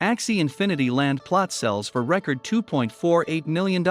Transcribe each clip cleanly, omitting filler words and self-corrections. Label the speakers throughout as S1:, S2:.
S1: Axie Infinity land plot sells for record $2.48 million.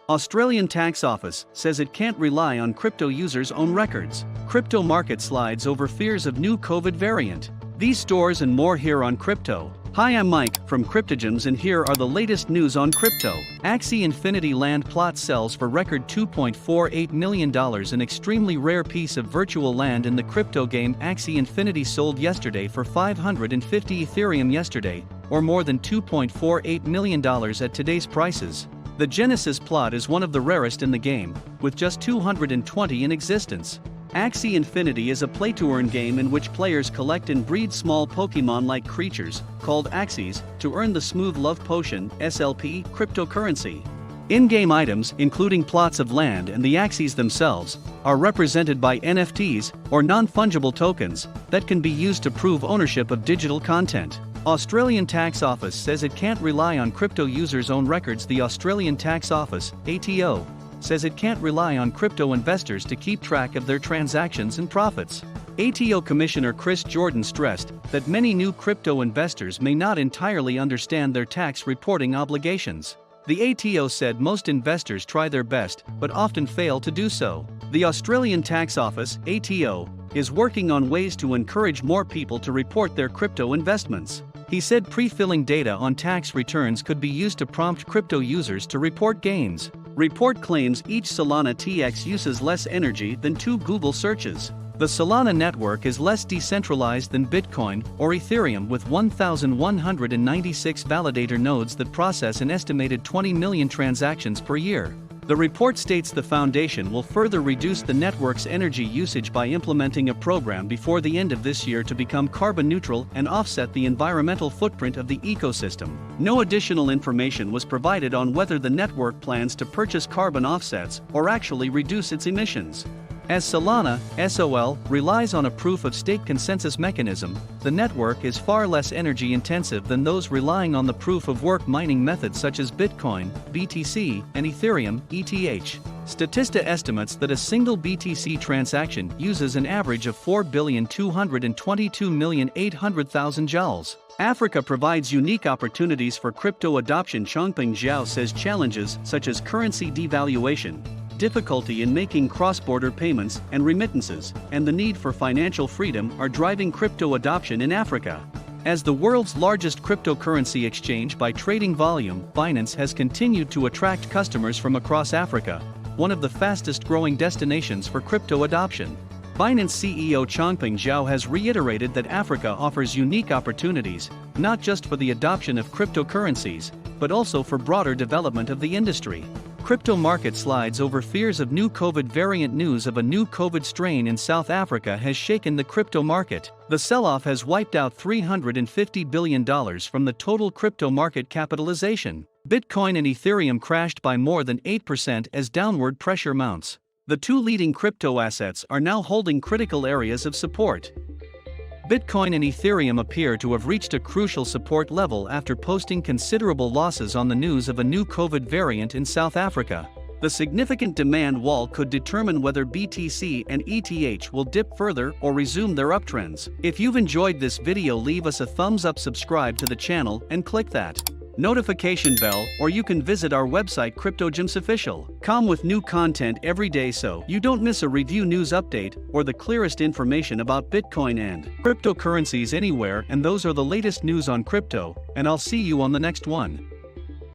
S1: Australian Tax Office says it can't rely on crypto users' own records. Crypto market slides over fears of new COVID variant. These stores and more here on Crypto. Hi, I'm Mike from Cryptogems, and here are the latest news on crypto. Axie Infinity land plot sells for record $2.48 million. An extremely rare piece of virtual land in the crypto game. Axie Infinity sold yesterday for 550 Ethereum yesterday, or more than $2.48 million at today's prices. The Genesis plot is one of the rarest in the game, with just 220 in existence. Axie Infinity is a play-to-earn game in which players collect and breed small Pokemon-like creatures, called Axies, to earn the Smooth Love Potion (SLP) cryptocurrency. In-game items, including plots of land and the Axies themselves, are represented by NFTs, or non-fungible tokens, that can be used to prove ownership of digital content. Australian Tax Office says it can't rely on crypto users' own records. The Australian Tax Office, ATO, says it can't rely on crypto investors to keep track of their transactions and profits. ATO Commissioner Chris Jordan stressed that many new crypto investors may not entirely understand their tax reporting obligations. The ATO said most investors try their best but often fail to do so. The Australian Tax Office, ATO, is working on ways to encourage more people to report their crypto investments. He said pre-filling data on tax returns could be used to prompt crypto users to report gains. Report claims each Solana TX uses less energy than 2 Google searches. The Solana network is less decentralized than Bitcoin or Ethereum, with 1,196 validator nodes that process an estimated 20 million transactions per year. The report states the foundation will further reduce the network's energy usage by implementing a program before the end of this year to become carbon neutral and offset the environmental footprint of the ecosystem. No additional information was provided on whether the network plans to purchase carbon offsets or actually reduce its emissions. As Solana, SOL, relies on a proof-of-stake consensus mechanism, the network is far less energy-intensive than those relying on the proof-of-work mining methods such as Bitcoin, BTC, and Ethereum, ETH. Statista estimates that a single BTC transaction uses an average of 4,222,800,000 joules. Africa provides unique opportunities for crypto adoption. Chongping Zhao says challenges such as currency devaluation, difficulty in making cross-border payments and remittances, and the need for financial freedom are driving crypto adoption in Africa. As the world's largest cryptocurrency exchange by trading volume, Binance has continued to attract customers from across Africa, one of the fastest-growing destinations for crypto adoption. Binance CEO Chongping Zhao has reiterated that Africa offers unique opportunities, not just for the adoption of cryptocurrencies, but also for broader development of the industry. Crypto market slides over fears of new COVID variant. News of a new COVID strain in South Africa has shaken the crypto market. The sell-off has wiped out $350 billion from the total crypto market capitalization. Bitcoin and Ethereum crashed by more than 8% as downward pressure mounts. The two leading crypto assets are now holding critical areas of support. Bitcoin and Ethereum appear to have reached a crucial support level after posting considerable losses on the news of a new COVID variant in South Africa. The significant demand wall could determine whether BTC and ETH will dip further or resume their uptrends. If you've enjoyed this video, leave us a thumbs up, subscribe to the channel, and click that notification bell, or you can visit our website cryptogemsofficial.com with new content every day so you don't miss a review, news update, or the clearest information about Bitcoin and cryptocurrencies anywhere. And those are the latest news on crypto, and I'll see you on the next one.